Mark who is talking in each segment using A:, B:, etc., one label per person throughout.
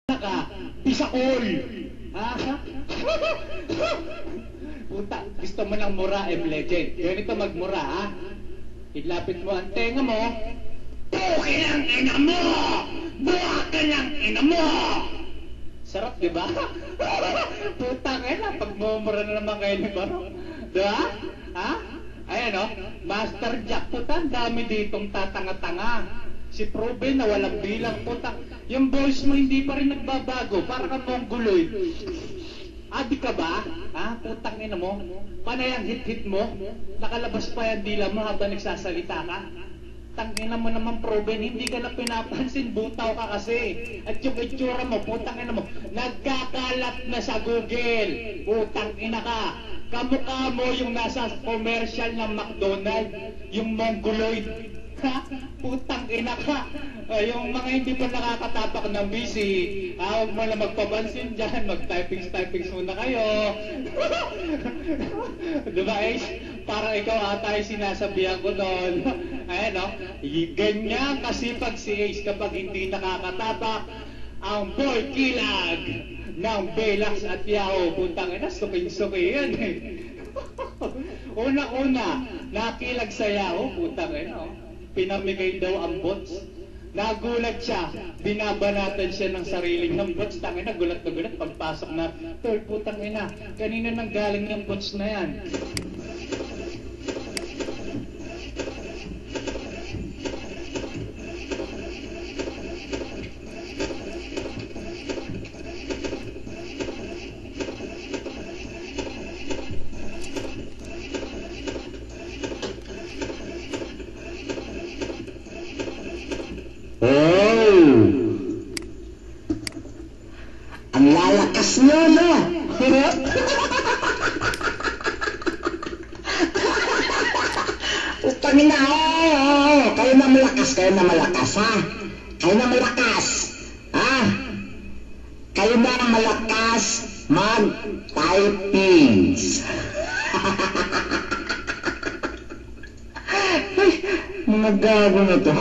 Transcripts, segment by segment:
A: ka, Bisakol. Ha? Puta, gusto mo ng mura, M-Legend. Ganito magmura, ha? Ilapit mo ang tenga mo. Bukin ang ina mo! Bukin ang ina mo! Sarap, di ba? Putang ina, pagmumura na naman kayo ni Baro. Di ba? Ha? Ayan, o. Master Jack, puta, ang dami ditong tatanga-tanga. Si Proven na walang bilang, puta. Yung voice mo hindi pa rin nagbabago. Para ka mongoloid. Adi ka ba? Ha? Putang ina mo. Panay ang hit-hit mo. Nakalabas pa yung dila mo habang nagsasalita ka. Tangina mo naman, Proven, hindi ka na pinapansin, butaw ka kasi. At yung itsura mo, putang ina mo, nagkakalat na sa Google. Putang ina ka. Kamukha mo yung nasa commercial ng McDonald's, yung mongoloid. Ha? Putang ina ka. Yung mga hindi pa nakakatapak ng busy, huwag mo na magpapansin dyan, mag-typings muna kayo. Diba, Ace? Parang ikaw ata yung sinasabihan ko noon. Ayan, no? Ganyan kasipag si Ace kapag hindi nakakatapak ang boy kilag ng Belax at Yahoo. Puntang ina, suking-suki yan eh. Una-una, nakilag sa Yahoo, putang ina. Pinamigay daw ang bots. Nagulat siya, binabanatan siya ng sariling ng bots. Tangina, gulat na gulat, pagpasok na, tol, putang ina, kanina nang galing yung bots na yan.
B: Ang lalakas nyo, no? Utangin na, kayo na malakas, ha? Kayo na malakas, ha? Kayo na malakas mag-typings. Mga gago na to.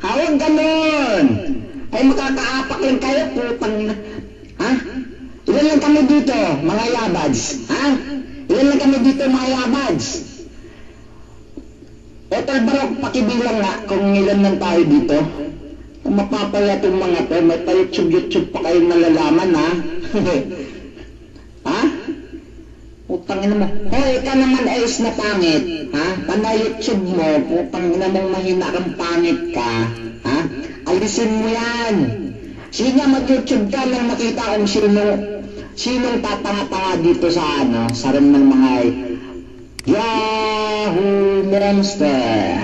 B: Hawag ganun! Ay makakaapak lang kayo, putang na. Ha? Ilan lang kami dito, mga yabads? Ha? Ilan lang kami dito, mga yabads? Hotel Barok, pakibilang nga kung ilan lang tayo dito. Kung mapapala itong mga to, may pa-YouTube pa kayong nalalaman, ha? Ha? Putang ina mo. Hoy, ka naman ayos na pangit, ha? Pana-YouTube mo, putang ina mong mahina kang pangit ka, ha? Alisin mo yan. Sige nga, mag-YouTube ka nang makita kung sinong tatanga-tanga dito sa sa rin ng mga Yahoo Monster.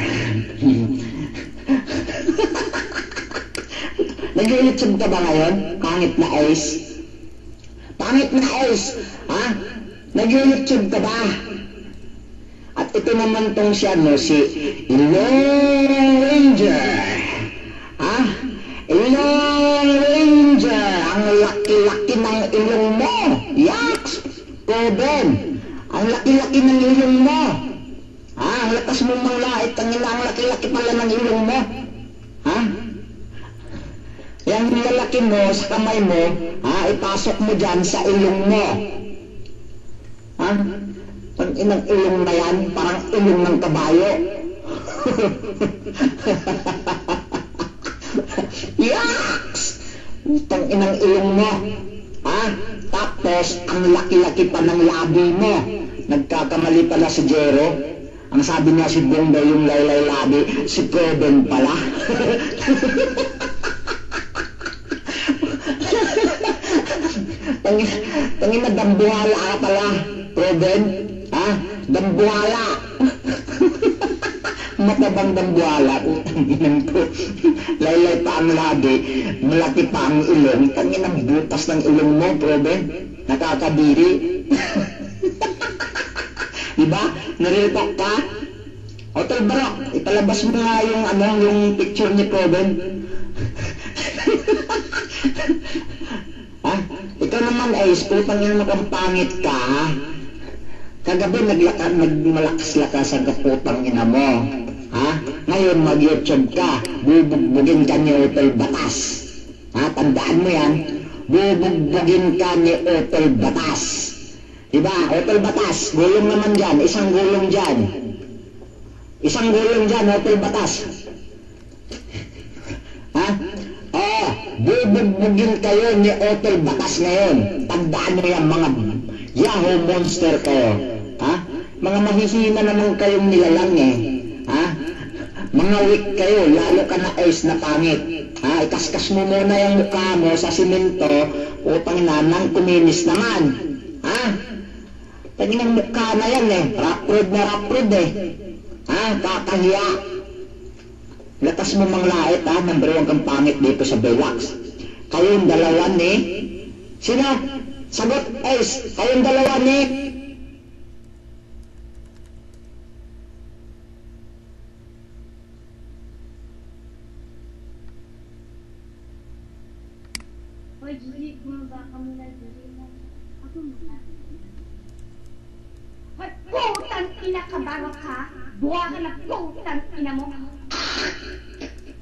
B: Nag-YouTube ka ba ngayon? Pangit na Ace? Pangit na Ace, ha? Nag-YouTube ka ba? At ito naman tong si Ilong Ranger. Ha? Ilong Ranger, ang laki-laki ng ilong mo. Yaks! Proven, ang laki-laki ng ilong mo. Ha? Ang lakas mo manglait, ang laki-laki pala ng ilong mo. Ha? Yang lalaki mo sa kamay mo, ha? Ipasok mo dyan sa ilong mo. Ha? Ang inang ilong na yan, parang ilong ng kabayo. Yaks! Utang inang ilong mo. Ha? Tapos, ang laki-laki pa ng labi mo. Nagkakamali pala si Jero. Ang sabi niya si Bong daw yung laylay labi, si Proven pala. Tangin na dambuhala ka pala, Proven. Ha? Dambuhala. Matabang dambuhala. Laylay pa ang labi, malaki pa ang ilong. Tangin ang butas ng ilong mo, Proven. Nakakadiri. Diba? Narilpak ka? Hotel Barok, ipalabas mo nga yung picture ni Proven. Ha? Ikaw naman ay putang ina kang pangit ka, ha? Kagabi nagmalakas-lakas ang kaputang ina mo. Ha? Ngayon mag-YouTube ka, bubugbugin ka ni Hotel Batas. Ha, tandaan mo yan. Bubugbugin ka ni Utol Batas. Diba? Utol Batas, gulong naman dyan. Isang gulong dyan. Isang gulong dyan, Utol Batas. Ha? Oh, bubugbugin kayo ni Utol Batas ngayon. Tandaan mo yan, mga Yahoo monster kayo. Ha? Mga mahihina naman kayong nilalang eh. Ha? Mga weak kayo, lalo ka na Ace na pangit. Ha? Ikaskas mo muna yung mukha mo sa simento, utang na nang kuminis naman. Ha? Tagin ang mukha na yan eh. Raprod na raprod eh. Ha? Kakahiya. Latas mo mang lait ha, number 1 kang pangit dito sa Baylax. Kayong dalawa ni... Sino? Sagot, Ace. Kayong dalawa ni...
C: Hoy, Julie, bumaba ka muna, Julie. Ako muna. Hoy, putang ina ka, barok ha? Buha ka na putang ina mo.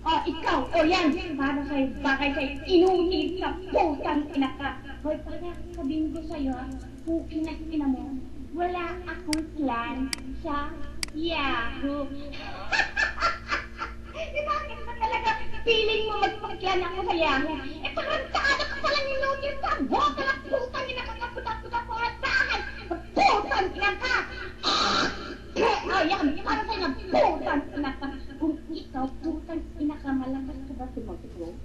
C: Oh, ikaw, o yan, para sa'yo, bakay sa'yo, inulit ka, putang ina ka. Hoy, pala, sabihin ko sa'yo, pukin na ina mo, wala akong plan sa Yahoo. Bakit ba talaga feeling mo magpaklan ako sa Yahoo? Eh, tarantado ka palang inutil ka, buha ka na putang ina ka, kaputa-puta ko at saan, putang ina ka. Oh, yan, para sa'yo, putang ina ka. Kung ikaw, putang ina ka, malakas ka ba sumagot?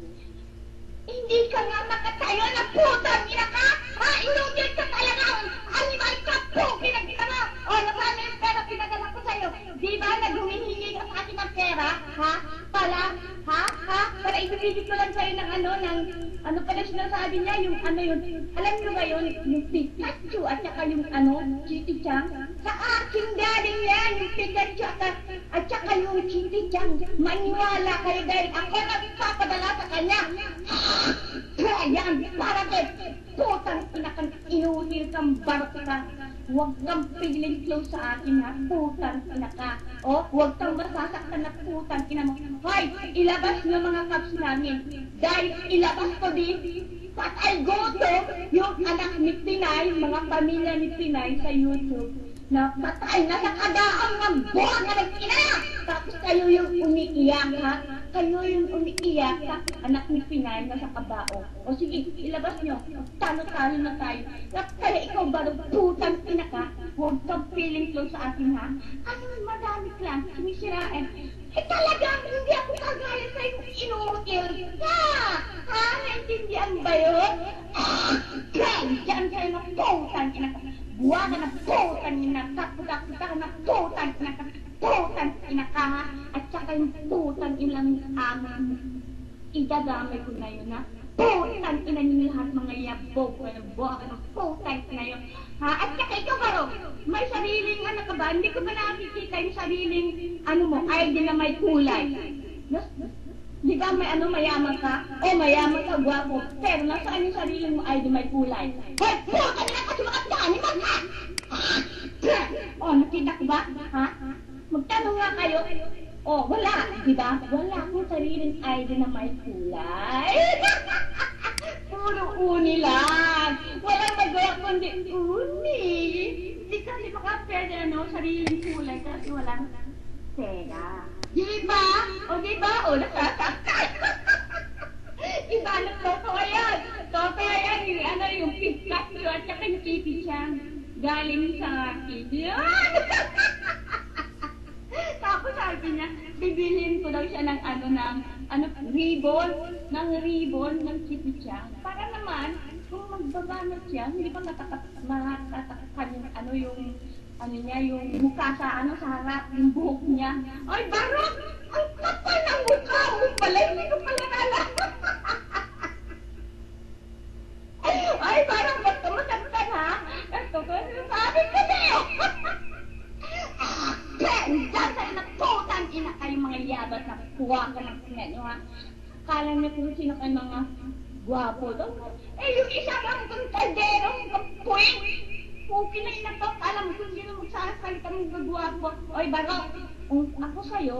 C: Hindi ka nga makatayo na putang ina ka! Ha? Inutil ka talaga! Animal ka po! Pinagkita mo! O, napaano yung pera pinadala ko sa'yo? Di ba naghumihingi ka sa akin ng pera? Ha? Pala? Ha? Ha? Para ibibigay ko lang sa'yo ng ano pala sinasabi niya? Yung ano yun? Alam niyo ba yun? Yung Pikachu at saka yung Chiti-chan? Sa akin galing yan! Yung Pikachu at saka yung Chiti-chan. Maniwala kayo dahil ako nagpapadala sa kanya. Yan, para kayo, putang inakang inuhil kang barok ka. Huwag kang piling close sa akin ha, putang inaka. O, huwag kang masasaktan na putang ina mo. Hoy, ilabas ng mga caps namin. Dahil ilabas ko din, patay goto yung anak ni Pinay, mga pamilya ni Pinay sa YouTube. Na patay na sa kadaang ng buwan na nag-ina! Tapos kayo yung umiiyak ha? Kayo yung umiiyak sa anak ni Pinay na sa kabao. O sige, ilabas nyo. Talo-talo na tayo. Kaya ikaw ba putang ina ka? Huwag kang feeling close sa akin ha? Ano madami lang, sumisirain. Eh talagang hindi ako kagaya sa'yo inutil ka! Ha? Naintindihan ba yun? Diyan kayo na putang ina ka. Buwa ka na putang ina ka. Puta-puta ka na putang ina ka. Putang ina ka ha? At saka yung putang ilang amin. Idadamay ko na yun ha? Putang ina niyo lahat mga yabog ko na buwa ka na putang ina yun. Ha? At saka ikaw baro, may sariling ano ka ba? Hindi ko ba nakikita yung sariling ano mo, ID na may kulay? Di ba may mayaman ka? O mayaman ka, guwapo. Pero nasaan yung sariling mo ID may kulay? Hoy, putang ina ka, sumakat ka! Animal ka! O, nakita ko ba? Ha? Magtanong nga kayo. O, wala. Di ba? Wala akong sariling ID na may kulay. Puro uni lang. Walang magawa kundi uni. Hindi kasi makapwede sariling kulay kasi walang pera. Di ba? O di ba? O nasasaktan. Iba na totoo yan. Totoo yan. Yung Pikachu at saka yung Chiti-chan. Galing sa akin. Yan! Tapos sabi niya, bibilhin ko daw siya ng ribbon, ng Chiti-chan. Para naman, kung magbabanat siya, hindi ba matatakan yung mukha sa harap, yung buhok niya. Ay, barok! Ang kapal ng mukha mo pala, hindi ko pala nalaman. Ay, barok, ba't ka masaktan ha? Ito ko, sabi ko sa'yo. Diyan sa'yo na putang ina kayo mga yabas na kuha ka ng sinanyo ha. Kala niyo kung sino kayo mga gwapo doon. Eh, yung isa lang kung kaldero, kung puwing. Okay na inatok, alam mo kung sino magsasalita mong gagwapo. Oy, barok, kung ako sa'yo,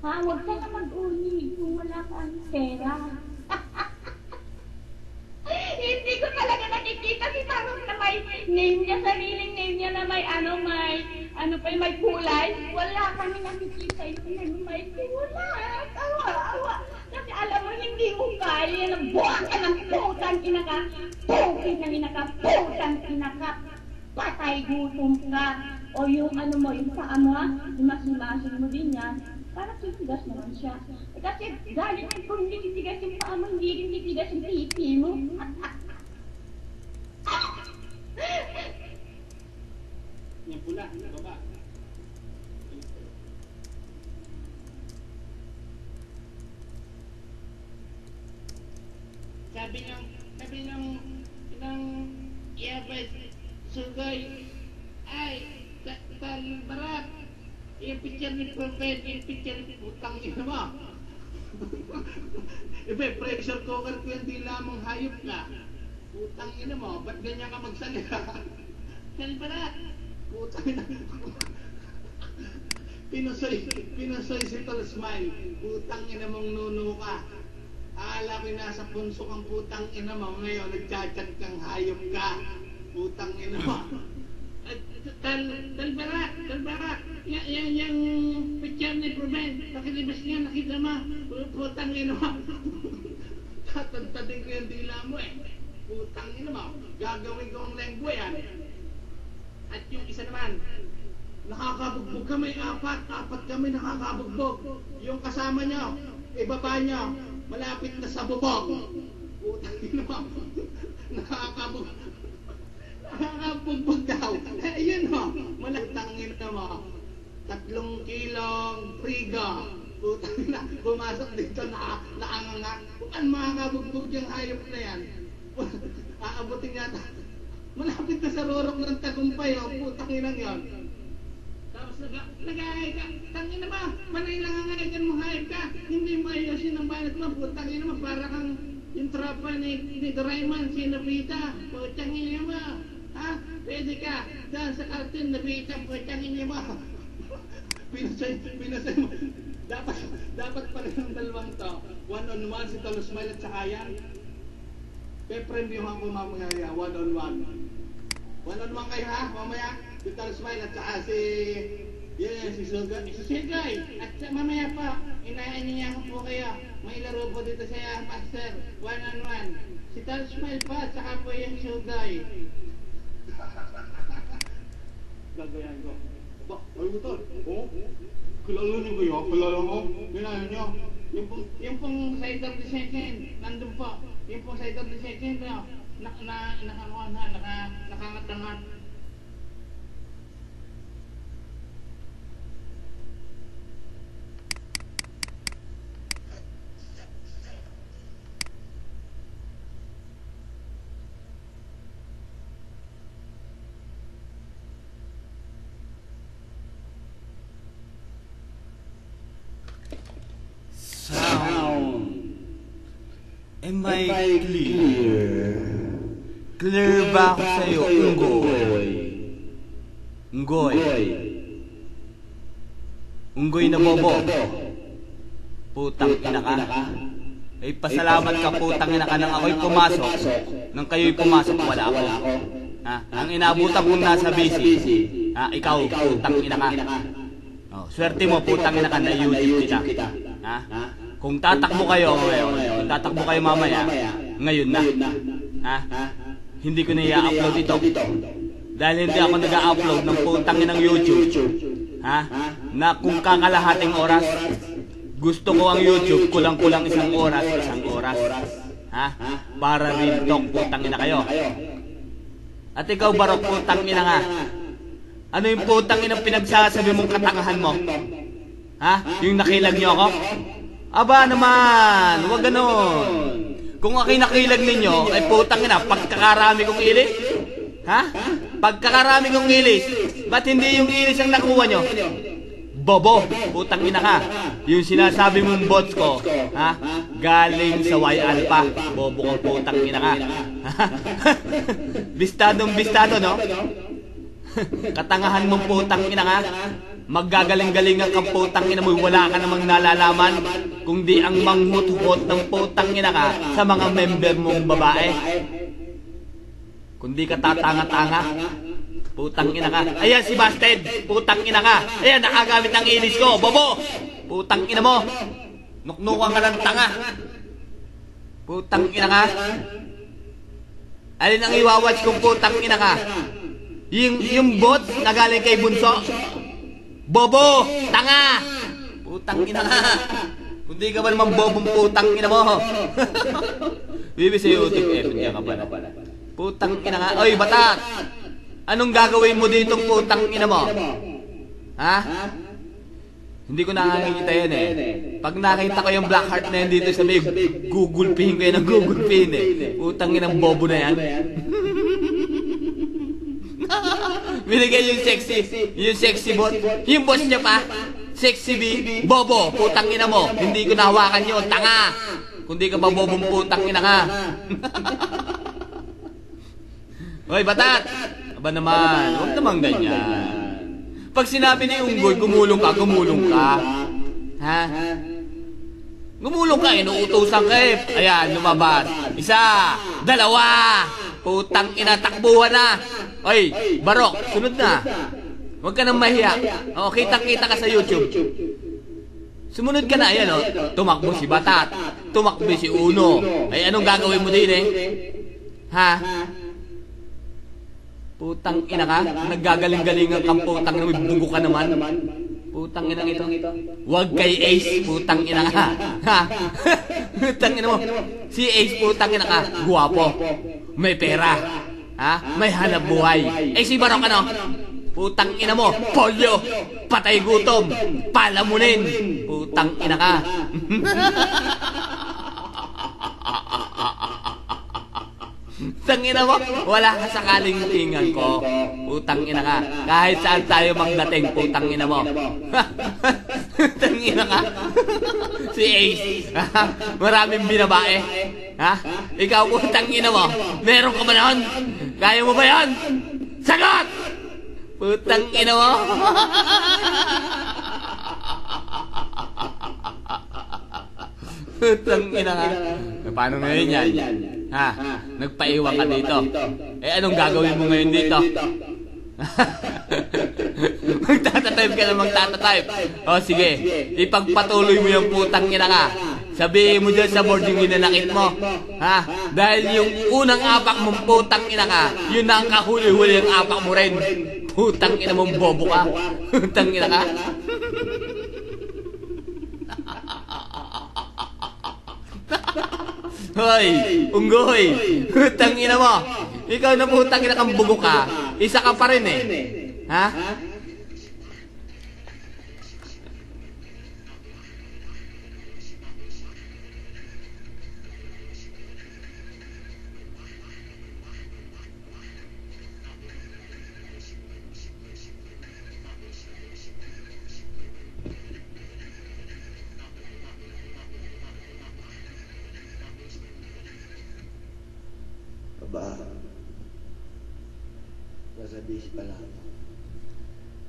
C: ha, huwag ka na mag-uni kung wala kang pera. may name niya, sariling name niya na may may kulay. Wala kami nakikita yung may kulay. Awa. Kasi alam mo, hindi mo kaya na buwak ka ng putang ina ka. Pukit ng ina ka, putang ina ka. Patay gutom ka. O yung yung paa mo yung masimasin mo din yan. Parang titigas naman siya. Kasi galing kung hindi titigas yung paa mo, hindi rin titigas yung pipi mo.
A: Yung pula, baba. Sabi ng Iyabas, Sugay, ay, Barat, yung picture ni Prophet, yung picture ni putang ina mo. Pressure cooker ko yung di lamang hayop ka. Putang ina mo, ba't ganyan ka magsalita? Barat, putang ina mo. Pinosoy si Tol Smile, putang ina mong nuno ka. Akala ko nasa punso kang putang ina mo, ngayon nagchat-chat kang hayop ka. Putang ina mo. Talbarak, yung picture ni Ruben, pakilibas niya, nakita mo, putang ina mo. Tatantadin ko yung dila mo putang ina mo, gagawin ko ang lenggue yan. At yung isa naman, nakakabugbog kami, apat kami nakakabugbog. Yung kasama nyo, ibaba nyo, malapit na sa bubog. Putang ina mo, nakakabugbog daw. Ayun ho, malagtangin na mo. 3 kilong frigo. Putang ina, pumasok dito naanganga. Kung makakabugbog yung hayop na yan, aabutin yata. Malapit na sa rorok ng tagumpay, putang inang yun. Tapos nag-aay ka, tangin na ba? Manay lang ang aigan mo hayop ka. Hindi mo ayusin ang banat mo, putang ina mo. Para kang yung tropa ni Doraemon, si Nobita. Putang ina mo. Ha? Pwede ka. Dahil sa cartoon, Nobita, putang ina mo. Pinasay mo. Dapat pa rin ang dalawang to. 1-on-1 si Tol Smile at saka yan. Pe-premyohan ko mamaya, 1-on-1. 1-on-1 kayo ha, mamaya. Si Tol Smile at saka si Sugay. At mamaya pa, inaaniya ko po kayo. May laro po dito sa Master, 1-on-1. Si Tol Smile pa at saka po yung Sugay. Gagayan ko. Ba, ay Tol, kilala niyo kayo? Kilala mo? Kilala niyo? Yung pong side of the second, nandun po. Yung pong side of the second, nakakangat-angat.
D: Am I clear? Clear ba ako sa'yo, Unggoy? Unggoy na bobo. Putang ina ka. Ay pasalamat ka, putang ina ka, nang ako'y pumasok. Nang kayo'y pumasok, wala ako. Ha? Ang inabutan kong nasa busy. Ha? Ikaw, putang ina ka. Oh, swerte mo, putang ina ka, na YouTube kita. Ha? Kung tatakbo kayo mamaya, ngayon na. Ha? Hindi ko na i-upload ito. Dahil hindi ako nag-upload ng putang inang YouTube. Ha? Na kung kakalahating oras, gusto ko ang YouTube kulang-kulang isang oras. Ha? Para real talk, putang ina kayo. At ikaw, Barok, putang ina nga. Ano yung putang inang pinagsasabi mong katangahan mo? Ha? Yung nakilag niyo ako? Aba naman, huwag ganon. Kung ako'y nakilag ninyo, ay putang ina, pagkakarami kong ilis? Ha? Pagkakarami kong ilis, ba't hindi yung ilis ang nakuha nyo? Bobo, putang ina ka. Yung sinasabi mong bots ko, ha? Galing sa Y Alpha. Bobo ko, putang ina ka. Bistado, no? Katangahan mong putang ina ka. Maggagaling-galingan kang putang ina mo, wala ka namang nalalaman kung di ang manghut-hut ng putang ina ka sa mga member mong babae. Kundi ka tatanga-tanga. Putang ina ka. Ayan si Busted. Putang ina ka. Ayan, nakagamit ng ilis ko. Bobo! Putang ina mo. Nuknukan ka ng tanga. Putang ina ka. Alin ang iwawatch kung putang ina ka? Yung bot na galing kay Bunso? Bobo! Tanga! Putang ina ka. Kundi ka ba naman bobong putang ina mo? Bibi sa YouTube, niya ka pala. Putang ina ka. Oy, Batat! Anong gagawin mo dito putang ina mo? Ha? Hindi ko nakakita yan eh. Pag nakita ko yung black heart na yan dito sa may Google Pin ko yan ang Google Pin eh. Putang inang bobo na yan. Binigay yung sexy bot. Yung boss niya pa, sexy B, bobo, putang ina mo. Hindi ko nahawakan yun, tanga. Kundi ka ba bobong putang ina ka. Hoy, Batat! Aba naman, huwag naman ganyan. Pag sinabi ni Unggoy, gumulong ka. Ha? Gumulong ka, inuutusan ka eh. Ayan, lumabas. 1, 2, putang ina, takbuhan na. Oy, Barok, sunod na. Huwag ka nang mahiya. O, kitang-kita ka sa YouTube. Sumunod ka na, ayan o. Tumakbo si Batat. Tumakbo si Uno. Ay, anong gagawin mo din eh? Ha? Putang ina ka? Naggagaling-galingan kang putang ina, may bugo ka naman. Putang ina ito. Huwag kay Ace, putang ina ka. Ha? Putang ina mo. Si Ace, putang ina ka. Guwapo. May pera. Ha? May hanap buhay. Eh si Barok ano? Putang ina mo. Polio. Patay gutom. Palamunin. Putang ina ka. Tangina mo, wala ka sa kalingkingan ko. Putang ina ka. Kahit saan tayo magdating, putang ina mo. Tangina ka. Si Ace. Maraming binabae. Ha? Ikaw, putang ina mo. Meron ka ba noon? Kaya mo ba yan? Sagot! Putang ina mo. Putang ina ka. Paano ngayon yan? Ha? Nagpaiwan ka dito. Eh, anong gagawin mo ngayon dito? Magtatatype ka na magtatatype. O, sige. Ipagpatuloy mo yung putang ina ka. Sabihin mo dyan sa board yung ginanakit mo. Ha? Dahil yung unang apak mong putang ina ka, yun na ang kahuli-huli yung apak mo rin. Putang ina mong bobo ka. Putang ina ka. Hoy, Unggoy, putang ina mo. Ikaw na putang ina kang bugo ka. Isa ka pa rin eh. Ha?
E: Aba, nasa bis pala.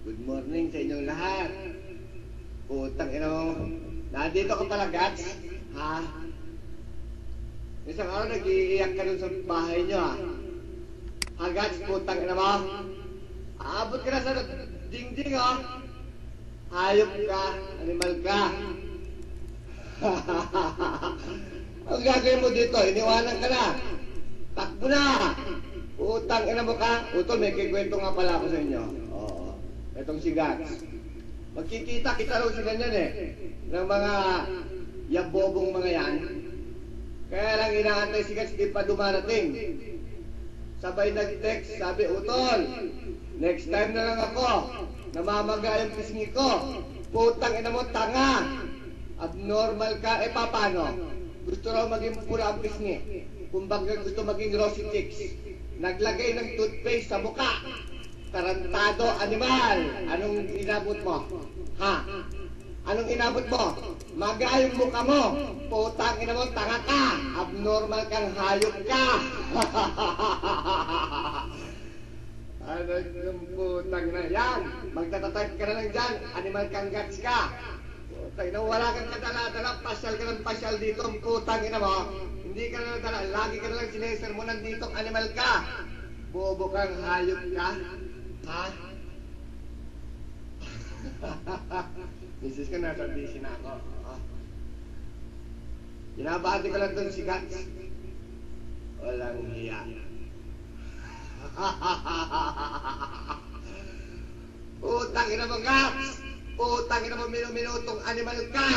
E: Good morning sa inyong lahat. Putang ina mo. Nandito ka pala, Gats? Ha? Isang araw nag-iiyak ka dun sa bahay nyo, ha? Ha, Gats, putang ina mo? Aabot ka na sa dingding, ha? Hayop ka, animal ka. Ang gagawin mo dito, iniwanan ka na. Takbo na! Utang ina mo ka. Utol, may kikwento nga pala ako sa inyo. Oo. Itong si Gats. Magkikita-kita raw sila niyan eh. Ng mga yabobong mga yan. Kaya lang inaantay si Gats, di pa dumarating. Sabay nag-text, sabi, Utol, next time na lang ako. Namamaga yung pisngi ko. Putang ina mo, tanga. Abnormal ka. Eh, paano? Gusto raw maging pula ang pisngi. Kumbaga gusto maging rosy chicks. Naglagay ng toothpaste sa mukha. Tarantado, animal. Anong inabot mo? Ha? Anong inabot mo? Maga yung mukha mo. Putang ina mo, tanga ka. Abnormal kang hayop ka. Ano yung putang na yan? Magtatatype ka na lang dyan. Animal kang Gats ka. Putang ina, wala kang kadala-dala. Pasyal ka ng pasyal dito. Putang ina mo. Hindi ka na dala, lagi ka na lang sineser mo nandito, animal ka. Bobo kang hayop ka? Ha? Misis ko, nasa busy na ako. Binabati ko lang doon si Gats. Walang hiya. Putang ina mo, Gats! Putang ina mo, minuminutong animal ka!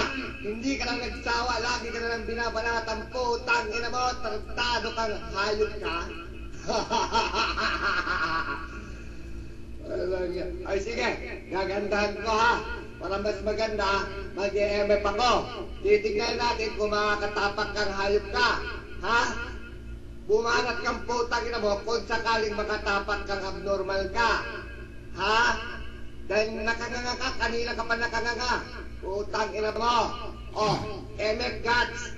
E: Hindi ka lang nagsawa, lagi ka na lang binabanatan. Putang ina mo, tartado kang hayop ka! Ay sige, gagandahan ko ha. Para mas maganda, mag-EMF ako. Titignan natin kung makakatapak kang hayop ka. Ha? Bumanat kang putang ina mo kung sakaling makatapak kang abnormal ka. Ha? Dahil nakanganga ka, kanina ka pa nakanganga. Putang ina mo. Oh, MF Guts,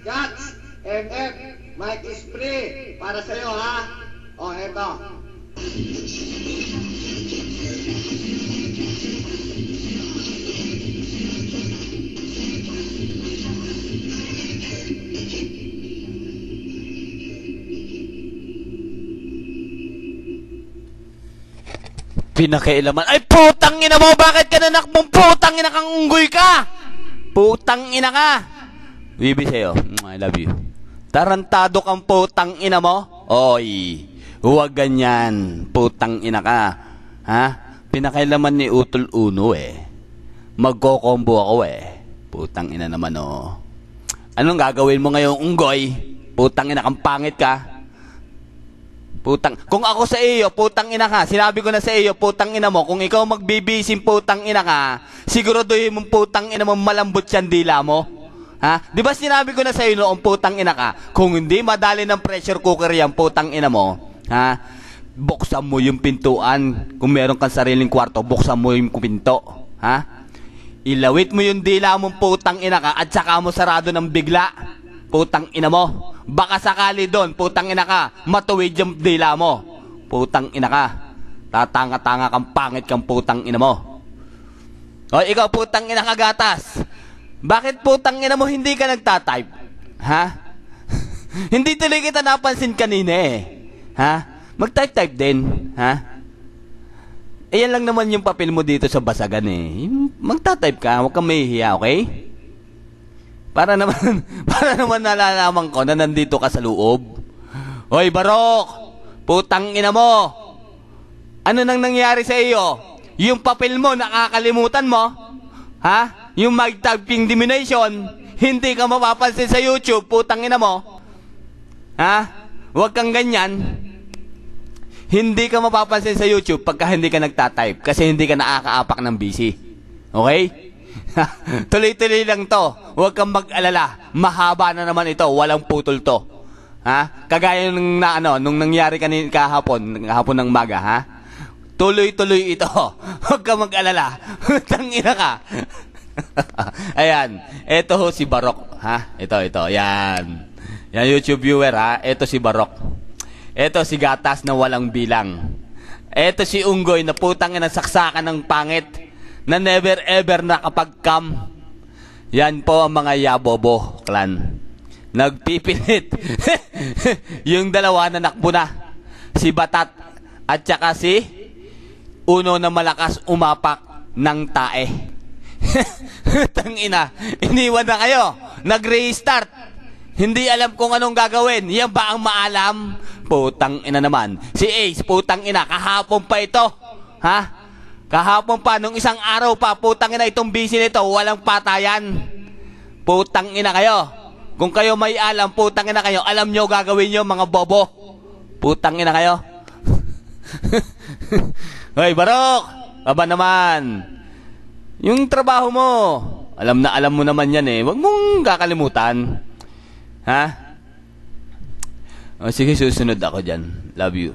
E: MF, Mike Spray, para sa'yo ha. Oh, eto.
D: Pinakailaman. Ay, putang ina mo! Bakit ka nanakbong? Putang ina kang unggoy ka! Putang ina ka! Bibi sa'yo. I love you. Tarantado kang putang ina mo? Oy, huwag ganyan. Putang ina ka. Ha? Pinakailaman ni Utol Uno eh. Magko-combo ako eh. Putang ina naman oh. Anong gagawin mo ngayong unggoy? Putang ina kang pangit ka. Putang, kung ako sa iyo, putang ina ka. Sinabi ko na sa iyo, putang ina mo. Kung ikaw magbibisim, putang ina ka, siguraduhin mong putang ina mo malambot yan dila mo. Ha? Di ba sinabi ko na sa iyo noong putang ina ka? Kung hindi madali ng pressure cooker yan, putang ina mo, ha? Buksan mo yung pintuan. Kung meron kang sariling kwarto, buksan mo yung pinto. Ha? Ilawit mo yung dila mong putang ina ka at saka mo sarado ng bigla. Putang ina mo. Baka sakali doon, putang ina ka, matuwid yung dila mo. Putang ina ka. Tatanga-tanga kang pangit kang putang ina mo. O ikaw putang ina ka gatas. Bakit putang ina mo hindi ka nagtatype? Ha? Hindi tuloy kita napansin kanina eh. Ha? Mag-type-type din. Ha? Eh yan lang naman yung papel mo dito sa basagan eh. Magta-type ka, huwag kang mahihiya, okay? Para naman nalalaman ko na nandito ka sa loob. Hoy, Barok! Putang ina mo! Ano nang nangyari sa iyo? Yung papel mo, nakakalimutan mo? Ha? Yung mag-typing diminution, hindi ka mapapansin sa YouTube, putang ina mo? Ha? Huwag kang ganyan. Hindi ka mapapansin sa YouTube pagka hindi ka nagtatype kasi hindi ka nakakaapak ng busy. Okay? Tuloy-tuloy lang to. Huwag kang mag-alala. Mahaba na naman ito. Walang putol to. Ha? Kagaya nung nung nangyari kahapon ng maga, ha? Tuloy-tuloy ito. Huwag kang mag-alala. Tangina ka. Ayan. Ito ho si Barok, ha? Ito. Yan. Yan YouTube viewer, ha? Ito si Barok. Ito si Gatas na walang bilang. Ito si Unggoy na putang ina saksakan ng pangit na never ever nakapag-cam. Yan po ang mga Yabobo clan. Nagpipilit. Yung dalawa na nakbo na. Si Batat at saka si Uno na malakas umapak ng tae. Tangina, iniwan na kayo. Nag-restart. Hindi alam kung anong gagawin. Yan ba ang maalam? Putang ina naman. Si Ace, putang ina, kahapon pa ito. Ha? Kahapon pa, nung isang araw pa, putang ina itong busy nito, walang patayan. Putang ina kayo. Kung kayo may alam, putang ina kayo, alam nyo gagawin nyo mga bobo. Putang ina kayo. Hoy, Barok! Aba naman. Yung trabaho mo, alam na alam mo naman yan eh. Huwag mong kakalimutan. Ha? O, sige, susunod ako dyan. Love you.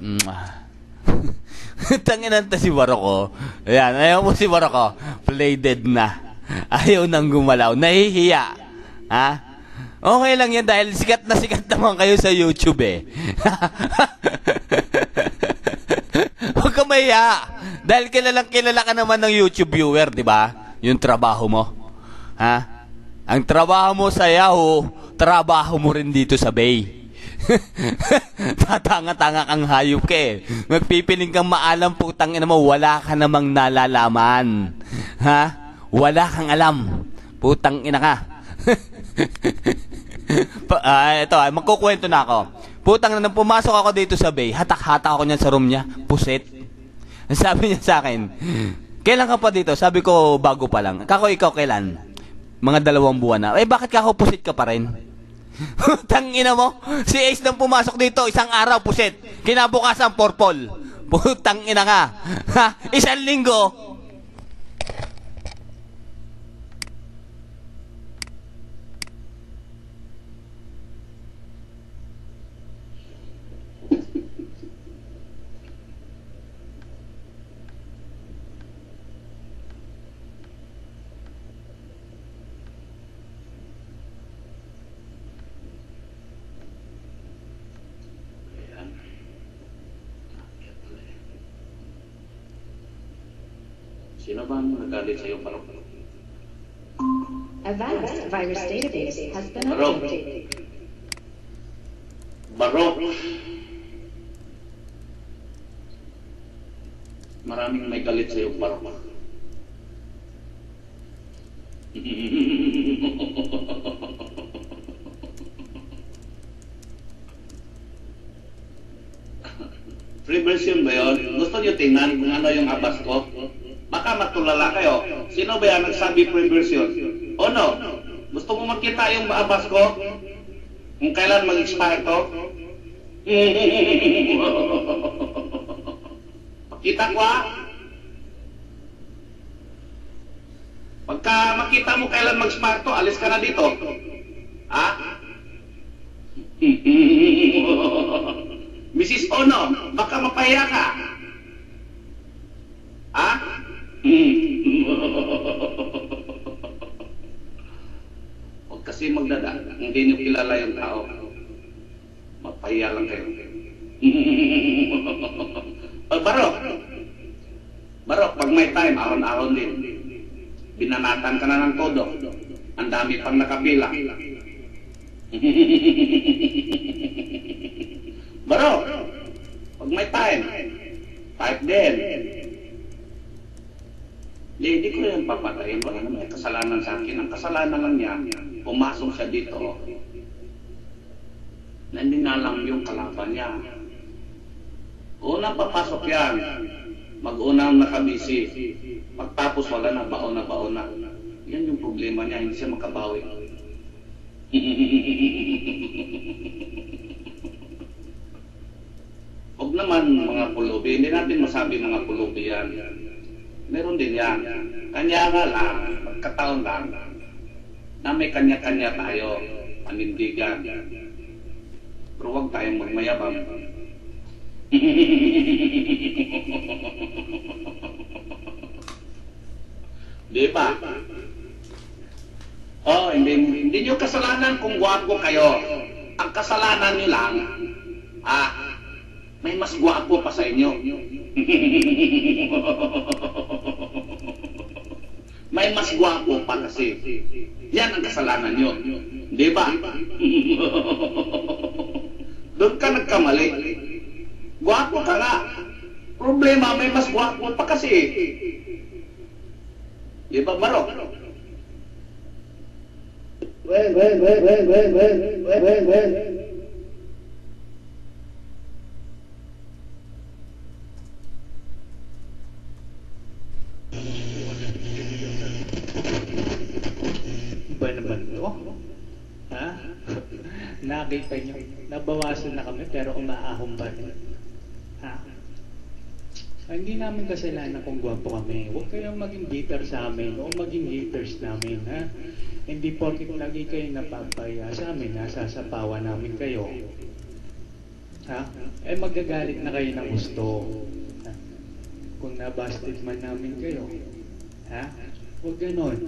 D: Tanginan ta si Barok, oh. Ayan, ayaw mo si Barok, oh. Play dead na. Ayaw nang gumalaw. Nahihiya. Ha? Okay lang yan dahil sikat na sikat naman kayo sa YouTube, eh. Huwag ka mahiya. Dahil kilala ka naman ng YouTube viewer, di ba? Yung trabaho mo. Ha? Ang trabaho mo sa Yahoo, trabaho mo rin dito sa Bay. Tatanga-tanga kang hayop ka eh. Magpipiling kang maalam, putang ina mo, wala ka namang nalalaman. Ha? Wala kang alam. Putang ina ka. Ito, magkukwento na ako. Putang na, nang pumasok ako dito sa bay, hatak-hatak ako niyan sa room niya, puset. Sabi niya sa akin, kailan ka pa dito? Sabi ko, bago pa lang. Kako, ikaw kailan? Mga 2 buwan na. Eh, bakit kako puset ka pa rin? Tangina mo, si Ace nang pumasok dito, isang araw puset. Kinabukasan, purple. Putang ina ka. Ha? Isang linggo.
A: Sino ba ang nagalit sa'yo, Barok?
F: Advanced virus database has been
A: Barok!
F: updated.
A: Barok! Maraming may galit sa'yo, Barok. Free version ba yun? Gusto niyo tingnan kung ano yung abas ko? Baka matulala kayo. Sino ba yan nagsabi free version? O no? Gusto mo makita yung abas ko? Kung kailan mag-expire to? Pakita ko ah. Pagka makita mo kailan mag-expire to, alis ka na dito. Ha? Mrs. Ono, baka mapahiya ka. Ha? Huwag kasi magdada. Hindi niyo kilala yung tao. Mapahiya lang kayo. Barok! Barok, pag may time, ahon-ahon din. Binanatan ka na ng todo. Ang dami pang nakapila. Barok! Pag may time, type din. Hindi ko yan papatayin. Wala naman may kasalanan sa akin. Ang kasalanan lang niya, pumasok siya dito. Nandun na lang yung kalaban niya. Unang papasok yan, mag-unang nakabisi. Pagtapos wala na, baon na, baon na. Yan yung problema niya, hindi siya makabawi. Huwag naman mga pulubi, hindi natin masabi mga pulubi yan. Meron din yan. Kanya nga lang, magkataon lang, na may kanya-kanya tayo, panindigan. Pero huwag tayong magmayabang. Di ba? Oh, hindi nyo kasalanan kung gwapo kayo. Ang kasalanan nyo lang, may mas gwapo pa sa inyo. May mas gwapo pa kasi. Yan ang kasalanan nyo. Di ba? Doon ka nagkamali. Gwapo ka nga. Problema, may mas gwapo pa kasi. Di ba, Barok? Well.
G: Ba naman to? Ha? Nakita nyo, nabawasan na kami pero umaahon pa rin. Ha? Hindi namin kasalanan kung gwapo kami. Huwag kayong maging bitter sa amin o maging haters namin, ha? Hindi porkit lagi kayo napapaya sa amin, nasasapawan namin kayo. Ha? Eh magagalit na kayo ng gusto. Ha? Kung nabasted man namin kayo. Ha? Huwag ganon.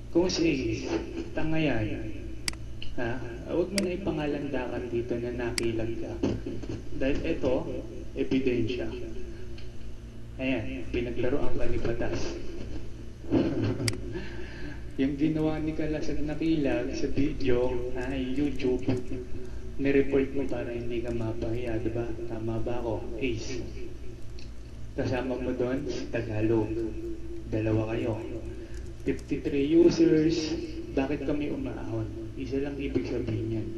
G: Kung si tanga yan, ha? Huwag mo na ipangalandakan dito na nakilag ka. Dahil ito, ebidensya. Ayan, pinaglaruan ka ni Batas. Yung ginawa ni Kalasag na kilag sa video, YouTube, nireport mo para hindi ka mapahiya, di ba? Tama ba ako? Ace. Kasama mo doon si Tagalog. Dalawa kayo. 53 users. Bakit kami umaahon? Isa lang ibig sabihin yan.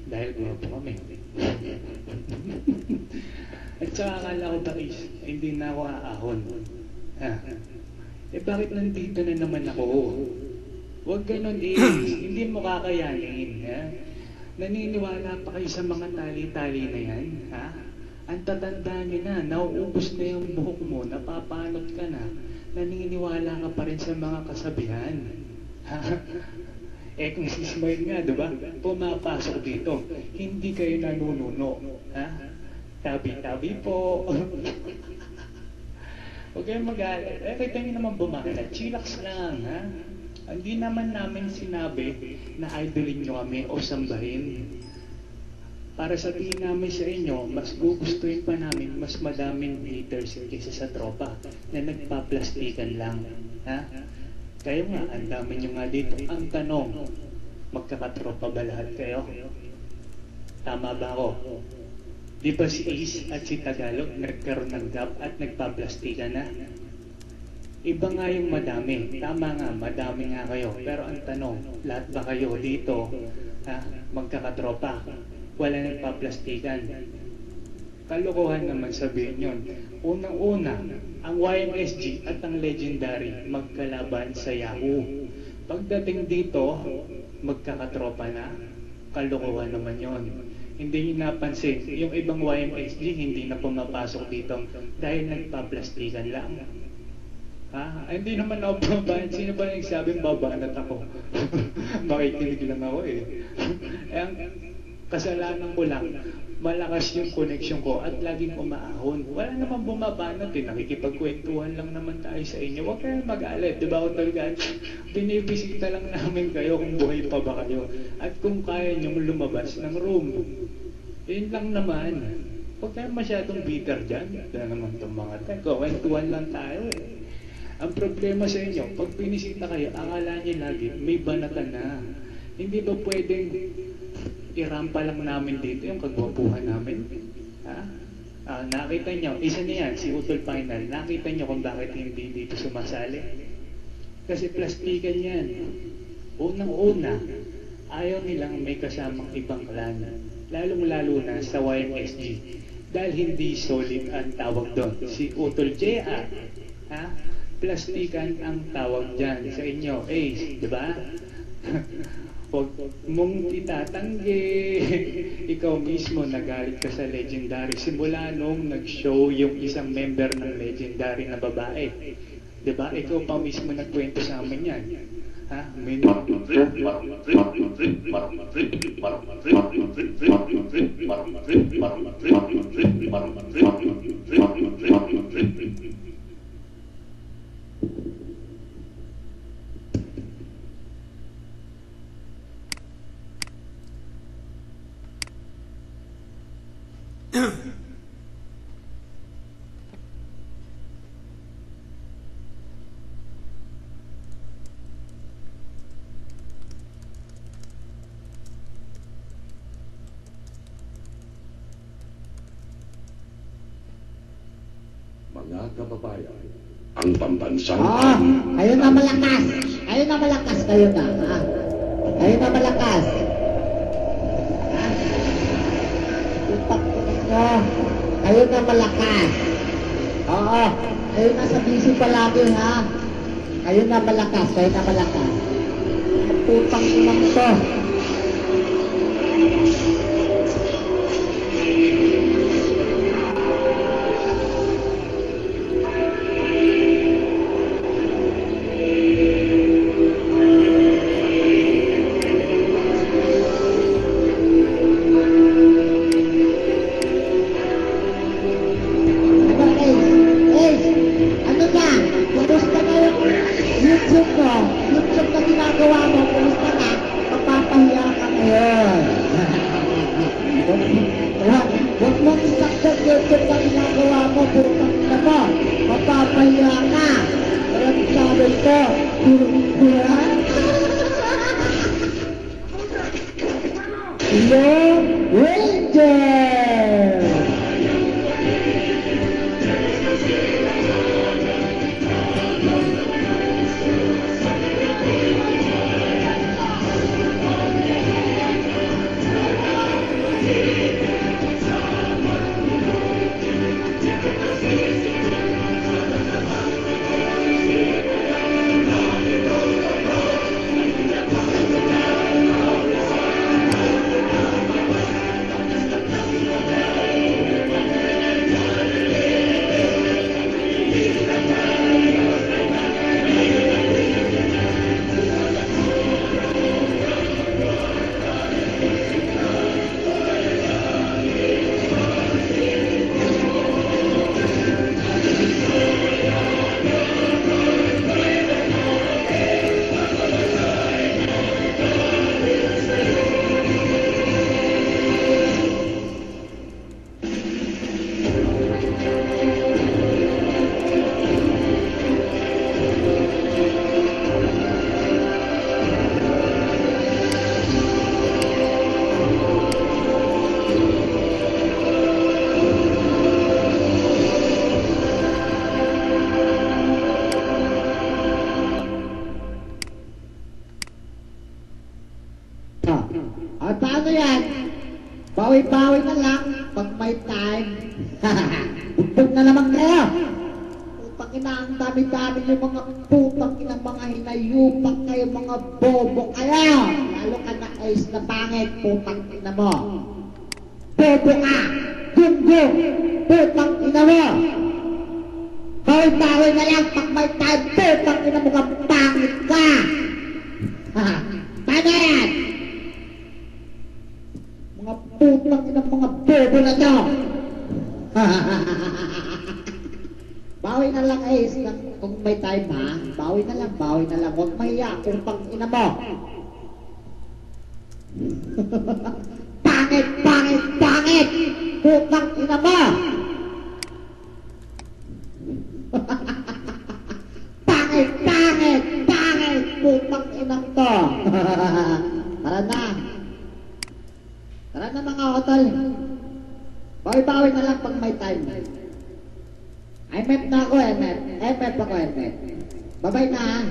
G: Dahil gwapo kami. At saka akala ko ba, Ace, hindi na ako aahon. Ha? Eh bakit nandito na naman ako? Huwag ganun, Ace. Hindi mo kakayanin. Ha? Naniniwala pa kayo sa mga tali-tali na yan? Ha? Ang tatanda nyo na, nauubos na yung buhok mo, napapanot ka na, naniniwala ka pa rin sa mga kasabihan. Ha? Eh kung si Smile nga, diba? Pumapasok dito, hindi kayo nanununo. Ha? Tabi-tabi po. Huwag kayong mag-alala. Eh, kita nyo naman bumakala. Chillax lang, ha? Hindi naman namin sinabi na idolin nyo kami o sambahin. Para sabihin namin sa inyo, mas gugustuhin pa namin mas madaming haters kaysa sa tropa na nagpa-plastikan lang. Ha? Kayo nga, ang dami nyo nga dito. Ang tanong, magkakatropa ba lahat kayo? Tama ba ako? Di ba si Ace at si Tagalog nagkaroon ng gap at nagpa-plastikan na? Iba nga yung madami. Tama nga, madami nga kayo. Pero ang tanong, lahat ba kayo dito magkakatropa? Wala nagpa-plastikan. Kalokohan naman sabihin yun. Unang-una, ang YMSG at ang Legendary magkalaban sa Yahoo. Pagdating dito, magkakatropa na. Kalokohan naman yun. Hindi nyo napansin, yung ibang YMSG hindi na pumapasok dito dahil nagpa-plastikan lang. Ha? Hindi naman ako babahan. Sino ba nagsabing babanat ako? Makikinig lang ako eh. Ang kasalanan ko lang, malakas yung connection ko at laging umaahon. Wala naman bumabanat eh. Nakikipagkwentuhan lang naman tayo sa inyo. Huwag kayong mag-alit. Diba ako talaga? Binibisita lang namin kayo kung buhay pa ba kayo. At kung kaya nyong lumabas ng room. Yun lang naman. Huwag kayong masyadong bitter dyan. Dahil naman itong mga tayo. Kwentuhan lang tayo eh. Ang problema sa inyo, pag pinisita kayo, akala nyo lagi, may banatan na. Hindi ba pwedeng irampa lang namin dito yung kagwapuhan namin? Ha? Nakita nyo, isa niya yan, si Utol Final, nakita nyo kung bakit hindi dito sumasali? Kasi plastikan yan. Unang-una, ayaw nilang may kasamang ibang clan. Lalong-lalo na sa YMSG. Dahil hindi solid ang tawag doon. Si Utol JR, ha? Plastikan ang tawag dyan sa inyo. Ace, di ba? Huwag mong itatanggi. Ikaw mismo nagalit ka sa Legendary. Simula nung nag-show yung isang member ng Legendary na babae. Di ba? Ikaw pa mismo nagkwento sa amin yan. Ha?
H: Mga kababayan, ang pambansang
B: Kayo na malakas. Kayo na malakas. Kayo na. Ha? Kayo na malakas. Ha? Utak nyo. Kayo na malakas. Oo. Kayo na sa busy palagi, ha? Kayo na malakas. Kayo na malakas. Ang putang inang to. Hello? Ranger! At paano yan? Bawi-bawi na lang pag may time. Bugbog na naman kayo. Putang ina, ang dami-dami yung mga putang ina, mga hinayupak kayo, mga bobo kayo. Lalo ka na ace na pangit, putang ina mo. Bobo ka! Gung-gung! Putang ina mo! Bawi-bawi na lang pag may time, putang ina mo ka, pangit ka! Paano yan? Mga putang ina, mga bobo na to! Bawi na lang ace kung may time ha. Bawi na lang, bawi na lang. Huwag mahiya kung pang ina mo. Pangit, pangit, pangit! Putang ina mo! Pangit, pangit, pangit! Putang inang to! Tara na! Tara na mga otol! Bawi-bawi na lang pag may time. MF na ako, MF. MF ako, MF. Babay na, ha?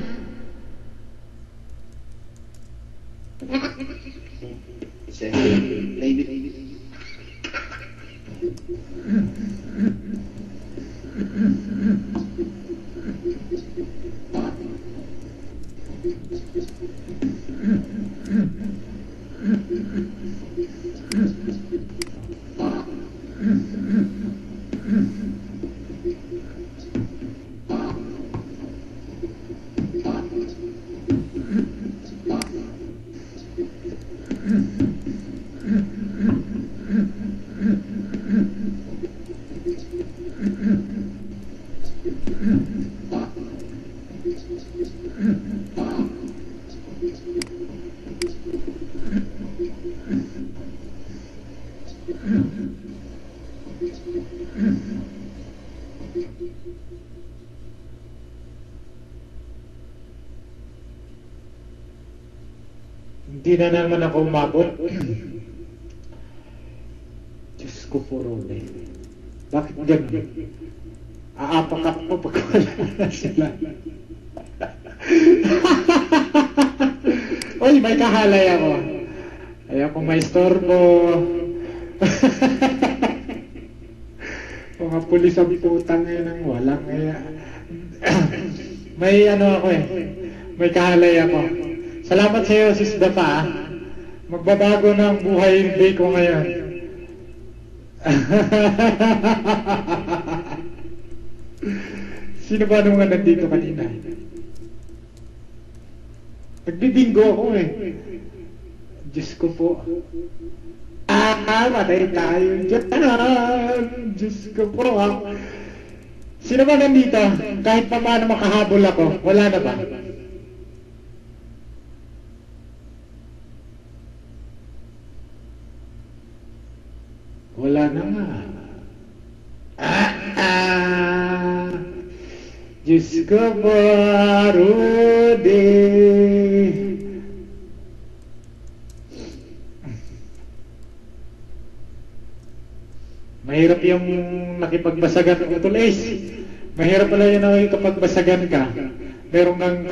G: Hindi na naman ako umabot. Diyos ko po, Rone. Bakit ganun? Aapak ako pag wala na sila. Uy, may kahalay ako. Ayaw kong may istorbo. Mga pulis ang putang ngayon ang walang kaya. May ano ako eh. May kahalay ako. Salamat sa iyo, Sis Dapa. Magbabago na ang buhay day ko ngayon. Sino ba nung nandito kanina? Nagbibingo ako eh. Diyos ko po. Matay tayo dyan. Diyos ko po. Sino ba nandito? Kahit pa paano makahabol ako. Wala na ba? Wala na nga. Diyos ko po, Rudy. yung nakipagbasagan ng Utol Ace. Mahirap pala yun ay kapag basagan ka. Meron kang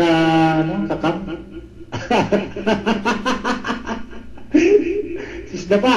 G: kakam. Sisda pa.